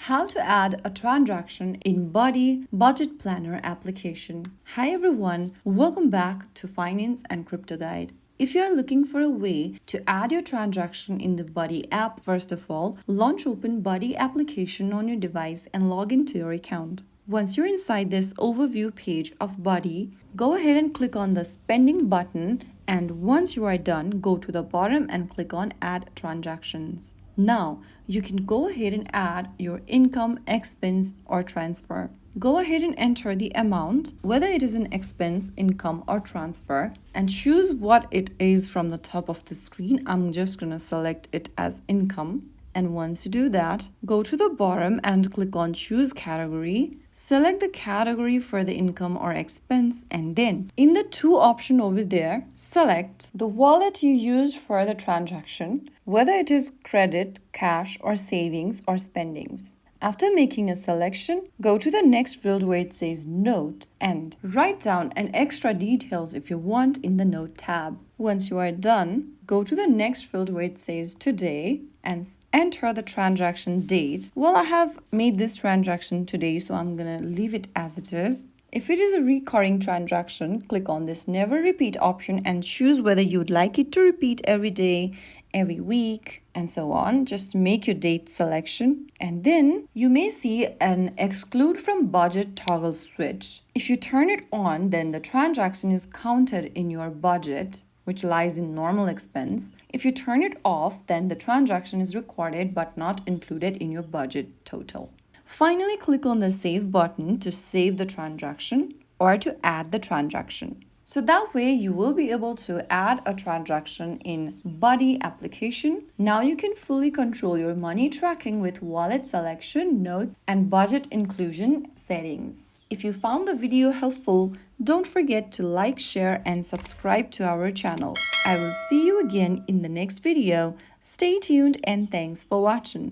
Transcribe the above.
How to add a transaction in Buddy Budget Planner application. Hi everyone, welcome back to Finance and Crypto Guide. If you are looking for a way to add your transaction in the Buddy app, first of all, launch open Buddy application on your device and log into your account. Once you're inside this overview page of Buddy, go ahead and click on the spending button, and once you are done, go to the bottom and click on add transactions. Now, you can go ahead and add your income, expense, or transfer. Go ahead and enter the amount, whether it is an expense, income, or transfer, and choose what it is from the top of the screen. I'm just going to select it as income. And once you do that, go to the bottom and click on choose category. Select the category for the income or expense, and then in the two option over there, select the wallet you use for the transaction, whether it is credit, cash, or savings or spendings. After making a selection, go to the next field where it says Note and write down an extra details if you want in the Note tab. Once you are done, go to the next field where it says Today and enter the transaction date. Well, I have made this transaction today, so I'm gonna leave it as it is. If it is a recurring transaction, click on this Never Repeat option and choose whether you would like it to repeat every day, every week, and so on. Just make your date selection, and then you may see an exclude from budget toggle switch. If you turn it on, then the transaction is counted in your budget, which lies in normal expense. If you turn it off, then the transaction is recorded but not included in your budget total. Finally, click on the Save button to save the transaction or to add the transaction. So that way you will be able to add a transaction in Buddy application. Now you can fully control your money tracking with wallet selection, notes, and budget inclusion settings. If you found the video helpful, don't forget to like, share, and subscribe to our channel. I will see you again in the next video. Stay tuned and thanks for watching.